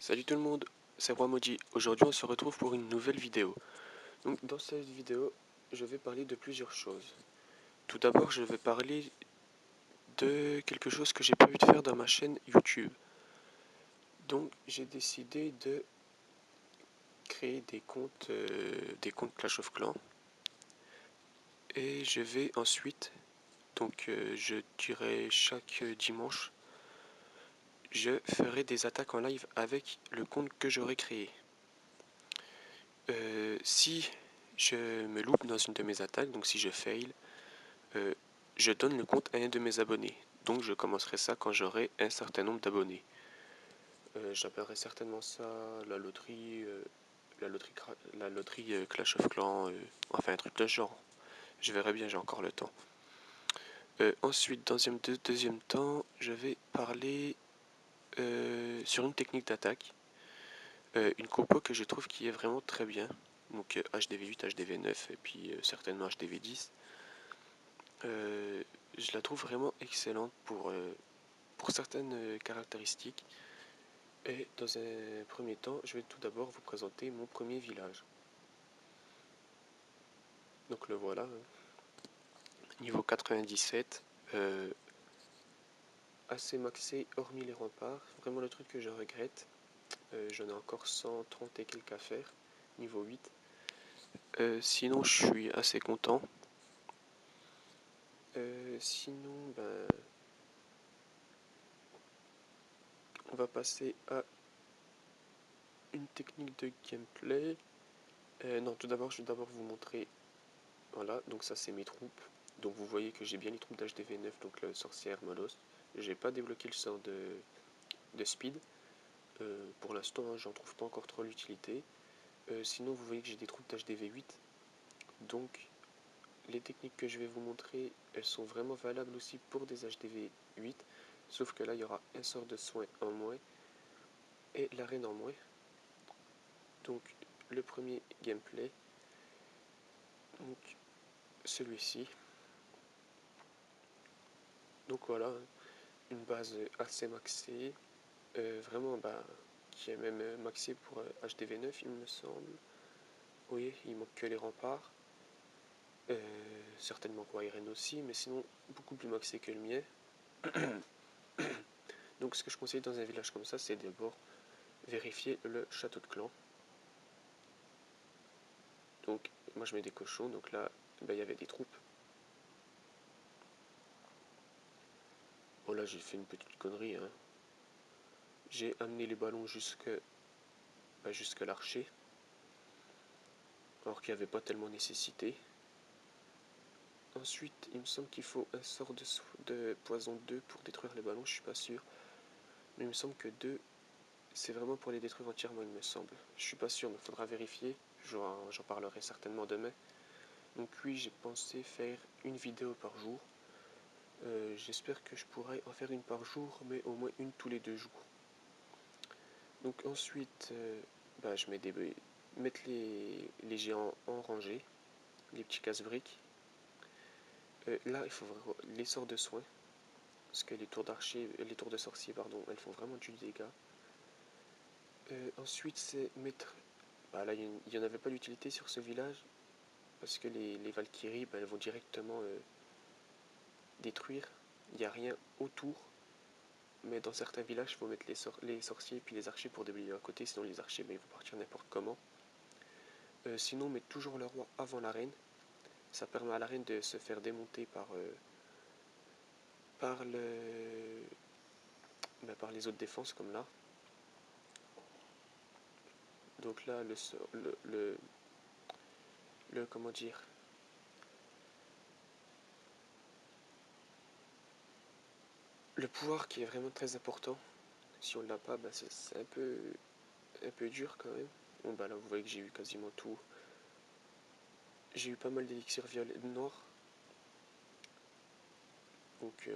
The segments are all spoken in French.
Salut tout le monde, c'est Roi Maudit. Aujourd'hui on se retrouve pour une nouvelle vidéo. Donc dans cette vidéo, je vais parler de plusieurs choses. Tout d'abord, je vais parler de quelque chose que j'ai prévu de faire dans ma chaîne YouTube. Donc j'ai décidé de créer des comptes Clash of Clans. Et je vais ensuite, je dirais chaque dimanche, je ferai des attaques en live avec le compte que j'aurai créé. Si je me loupe dans une de mes attaques, donc si je fail, euh, je donne le compte à un de mes abonnés. Donc je commencerai ça quand j'aurai un certain nombre d'abonnés. J'appellerai certainement ça la loterie, la loterie Clash of Clans, enfin un truc de ce genre. Je verrai bien, j'ai encore le temps. Ensuite, deuxième temps, je vais parler sur une technique d'attaque. Une compo que je trouve qui est vraiment très bien. Donc HDV8, HDV9 et puis certainement HDV10. Je la trouve vraiment excellente pour certaines caractéristiques. Et dans un premier temps, je vais tout d'abord vous présenter mon premier village. Donc le voilà, niveau 97, assez maxé hormis les remparts. Vraiment le truc que je regrette. J'en ai encore 130 et quelques à faire, niveau 8. Sinon, je suis assez content. Sinon, on va passer à une technique de gameplay. Non, tout d'abord, je vais d'abord vous montrer. Voilà, donc ça c'est mes troupes. Donc vous voyez que j'ai bien les troupes d'HDV9, donc le sorcière Molos. J'ai pas débloqué le sort de speed. Pour l'instant, hein, j'en trouve pas encore trop l'utilité. Sinon, vous voyez que j'ai des troupes d'HDV8. Donc, les techniques que je vais vous montrer, elles sont vraiment valables aussi pour des HDV8. Sauf que là, il y aura un sort de soin en moins et l'arène en moins. Donc, le premier gameplay. Donc, celui-ci. Donc voilà, une base assez maxée. Vraiment, qui est même maxé pour HDV9, il me semble. Oui, il manque que les remparts. Certainement Wairen aussi, mais sinon beaucoup plus maxé que le mien. Donc ce que je conseille dans un village comme ça, c'est d'abord vérifier le château de clan. Donc moi je mets des cochons, donc là il y avait des troupes. Bon là j'ai fait une petite connerie, hein. J'ai amené les ballons jusque l'archer, alors qu'il n'y avait pas tellement nécessité. Ensuite, il me semble qu'il faut un sort de poison 2 pour détruire les ballons, je suis pas sûr. Mais il me semble que 2, c'est vraiment pour les détruire entièrement, il me semble. Je suis pas sûr, mais il faudra vérifier. J'en parlerai certainement demain. Donc oui, j'ai pensé faire une vidéo par jour. J'espère que je pourrai en faire une par jour, mais au moins une tous les 2 jours. Donc ensuite, je mets mettre les géants en rangée, les petits casse-briques. Là, il faut les sorts de soins, parce que les tours de sorcier, pardon, elles font vraiment du dégât. Ensuite, c'est mettre. Là, il n'y en avait pas d'utilité sur ce village, parce que les Valkyries, elles vont directement détruire. Il n'y a rien autour. Mais dans certains villages, il faut mettre les sorciers et puis les archers pour déblayer à côté, sinon les archers ils vont partir n'importe comment. Sinon, mettre toujours le roi avant la reine. Ça permet à la reine de se faire démonter par par les autres défenses, comme là. Donc là, comment dire, le pouvoir qui est vraiment très important. Si on l'a pas, c'est un peu dur quand même. Bon là vous voyez que j'ai eu quasiment tout. J'ai eu pas mal d'élixirs violet noir. Donc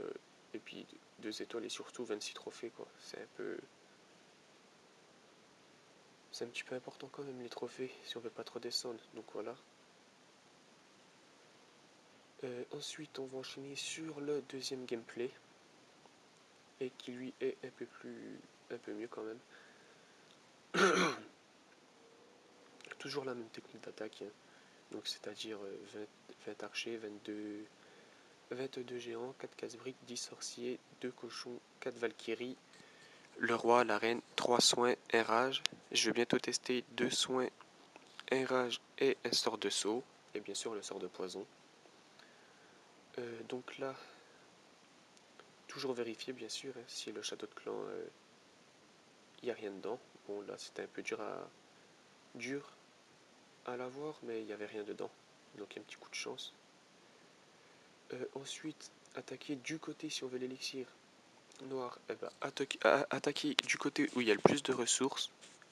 et puis 2 étoiles et surtout 26 trophées quoi. C'est un petit peu important quand même les trophées si on veut pas trop descendre. Donc voilà. Ensuite on va enchaîner sur le deuxième gameplay. Et qui lui est un peu mieux quand même. Toujours la même technique d'attaque, hein. Donc c'est-à-dire 20 archers, 22 géants, 4 casse-briques, 10 sorciers, 2 cochons, 4 valkyries, le roi, la reine, 3 soins, un rage. Je vais bientôt tester 2 soins, un rage et un sort de saut. Et bien sûr le sort de poison. Donc là, toujours vérifier bien sûr, hein, si le château de clan, il n'y a rien dedans. Bon là c'était un peu dur à l'avoir, mais il n'y avait rien dedans. Donc un petit coup de chance. Ensuite, attaquer du côté si on veut l'élixir noir. Eh ben, attaquer du côté où il y a le plus de ressources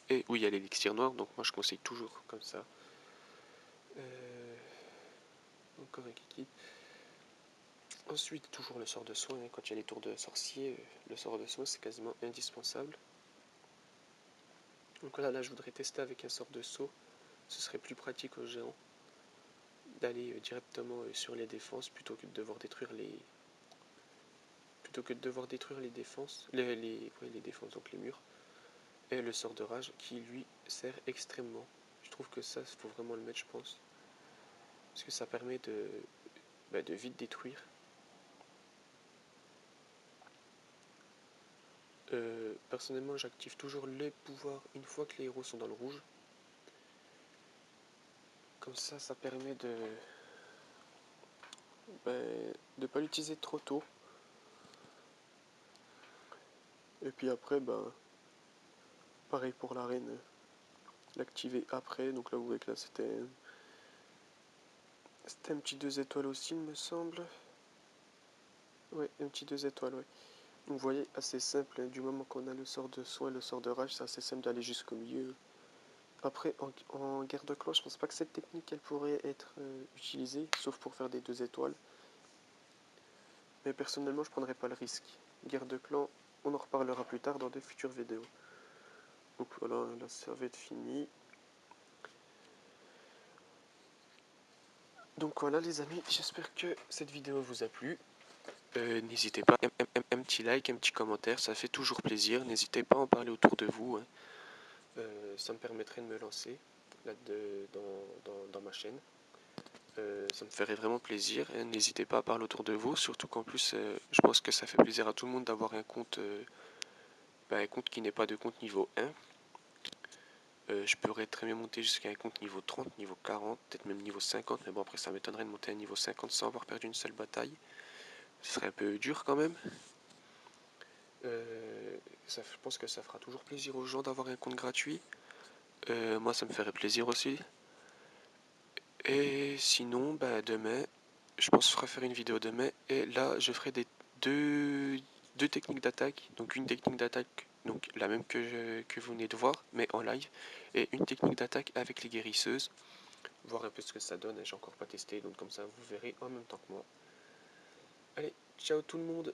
et où il y a l'élixir noir. Donc moi je conseille toujours comme ça. Encore un kiki. Ensuite, toujours le sort de soin, hein. Quand il y a les tours de sorcier, le sort de soin c'est quasiment indispensable. Donc voilà, là je voudrais tester avec un sort de saut. Ce serait plus pratique aux géants d'aller directement sur les défenses plutôt que de devoir détruire les défenses, les défenses, donc les murs. Et le sort de rage qui lui sert extrêmement. Je trouve que ça, il faut vraiment le mettre, je pense. Parce que ça permet de vite détruire. Personnellement, j'active toujours les pouvoirs une fois que les héros sont dans le rouge. Comme ça permet de pas l'utiliser trop tôt. Et puis après, pareil pour l'arène, l'activer après. Donc là, vous voyez que là, c'était un petit 2 étoiles aussi, il me semble. Ouais, un petit 2 étoiles, ouais. Donc vous voyez, assez simple, hein, du moment qu'on a le sort de soin et le sort de rage, c'est assez simple d'aller jusqu'au milieu. Après, en guerre de clan, je pense pas que cette technique elle pourrait être utilisée, sauf pour faire des 2 étoiles. Mais personnellement, je prendrais pas le risque. Guerre de clan, on en reparlera plus tard dans de futures vidéos. Donc voilà, là ça va être fini. Donc voilà les amis, j'espère que cette vidéo vous a plu. N'hésitez pas, un petit like, un petit commentaire, ça fait toujours plaisir. N'hésitez pas à en parler autour de vous, hein. Ça me permettrait de me lancer là dans ma chaîne. Ça me ferait vraiment plaisir. N'hésitez pas à parler autour de vous, surtout qu'en plus, je pense que ça fait plaisir à tout le monde d'avoir un compte qui n'est pas de compte niveau 1. Je pourrais très bien monter jusqu'à un compte niveau 30, niveau 40, peut-être même niveau 50, mais bon après ça m'étonnerait de monter à un niveau 50 sans avoir perdu une seule bataille. Ce serait un peu dur quand même. Je pense que ça fera toujours plaisir aux gens d'avoir un compte gratuit. Moi ça me ferait plaisir aussi. Et sinon, demain, je pense que je ferai faire une vidéo demain. Et là, je ferai deux techniques d'attaque. Donc une technique d'attaque, donc la même que vous venez de voir, mais en live. Et une technique d'attaque avec les guérisseuses. Voir un peu ce que ça donne. J'ai encore pas testé, donc comme ça, vous verrez en même temps que moi. Allez, ciao tout le monde!